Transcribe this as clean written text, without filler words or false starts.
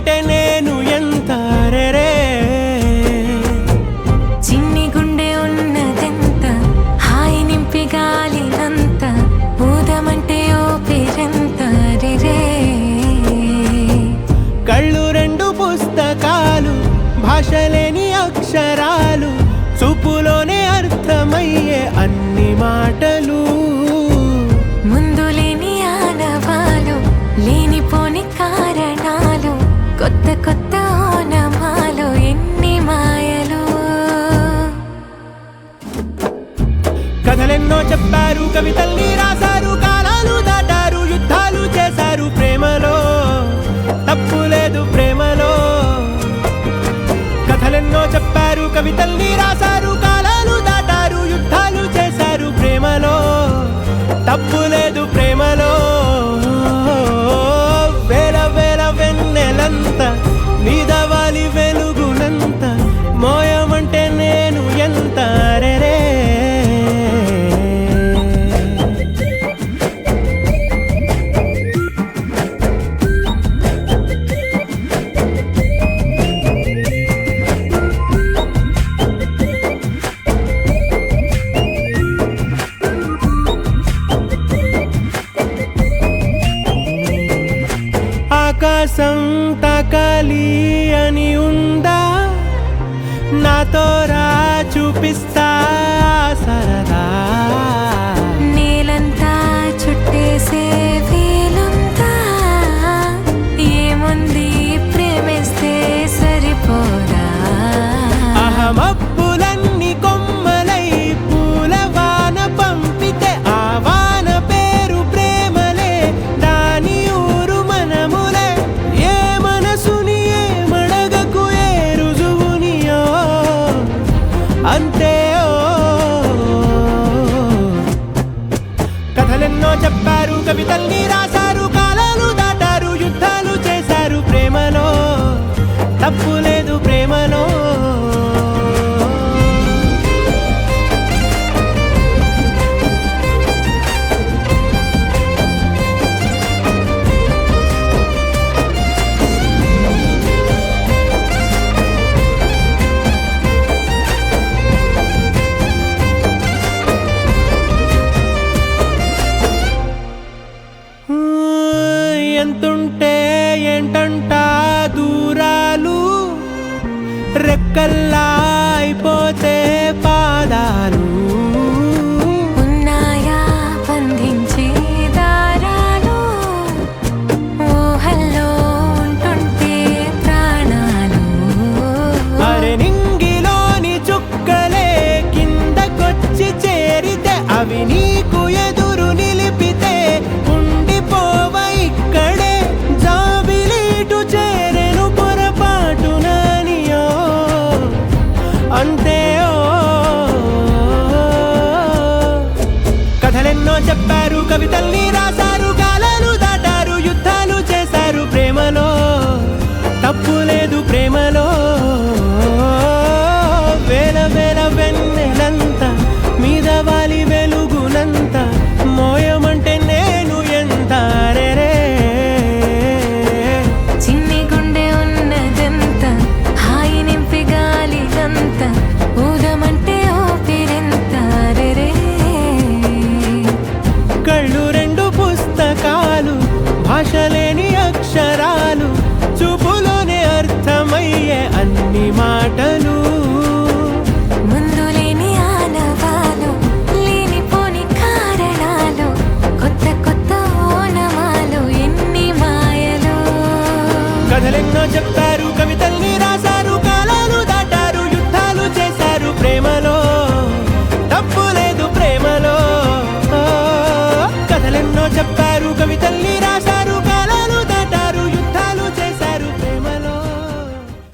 మోయమంటే నేను ఎంత రే చిన్ని గుండె ఉన్నదెంత హాయి నింపి గాలినంత ఊదమంటే ఓపిరెంత రే కళ్ళు రెండు పుస్తకాలు భాషలేని అక్షరాలు చూపులోనే అర్థమయ్యే అన్ని మాటలు ముందు లేని ఆనవాలు లేనిపోని కారణాలు కొత్త కొత్త ఓనమాలు ఎన్ని మాయలు కథలెన్నో చెప్పారు కవితల్ని రాశారు కాలాలు దాటారు యుద్ధాలు చేశారు ప్రేమలో తప్పు లేదు ప్రేమలో కథలెన్నో చెప్పారు కవితల్ని రాశారు కాలాలు దాటారు యుద్ధాలు చేశారు ప్రేమలో తప్పు లేదు ప్రేమలో వేల వేల వెన్నెలంత నీదవాలి వెలుగునంత మోయమంటే నేను ఎంత రే ఆకాశం తాకాలి అని ఉందా నాతో రా చూపిస్తా సరదా నేలంతా చుట్టేసే వీలుందా ఏముంది ప్రేమిస్తే సరిపోదా అహమప్పులన్నీ కొమ్మలై పూల వాన పంపితే ఆ వాన పేరు ప్రేమలే దాని ఊరు మనములే ఏ మనసుని ఏ మడగకు ఏ రుజువునియో అంతే కథలెన్నో చెప్పారు కవితల్ని రాశారు కాలాలు దాటారు యుద్ధాలు చేశారు ప్రేమలో తప్పు లేదు ప్రేమలో ఎంతుంటే ఏంటంట దూరాలు రెక్కల్లా అయిపోతే పాదాలు ఉన్నాయా బంధించే దారాలు ఊహల్లో ఉంటుంటే ప్రాణాలు అరే నింగిలోని చుక్కలే కిందకొచ్చి చేరితే అవి నీకు ఎదురు నిలిపితే ఉండిపోవ ఇక్కడే జాబిలీటు చేరెను పొరపాటు నానియో అంతే కథలెన్నో చెప్పారు కవితల్ని రాశారు కాలాలు దాటారు యుద్ధాలు చేశారు ప్రేమలో తప్పు లేదు ప్రేమలో వేల వేల వెన్నెలంత మీద వాలి వెలుగునంత మోయమంటే నేను ఎంత రే చిన్ని గుండె ఉన్నదెంత హాయి నింపి గాలినంత ఊదమంటే ఓపిరెంత రే కళ్ళు రెండు పుస్తకాలు భాషలేని అక్షరాలు చూపులోనే అర్థమయ్యే అన్ని మాటలు ముందు లేని ఆనవాలు లేనిపోని కారణాలు కొత్త కొత్త ఓనమాలు ఎన్ని మాయలు కథలెన్నో చెప్పారు కవితల్ని రాశారు కాలాలు దాటారు యుద్ధాలు చేశారు ప్రేమలో తప్పు లేదు ప్రేమలో కథలెన్నో చెప్పారు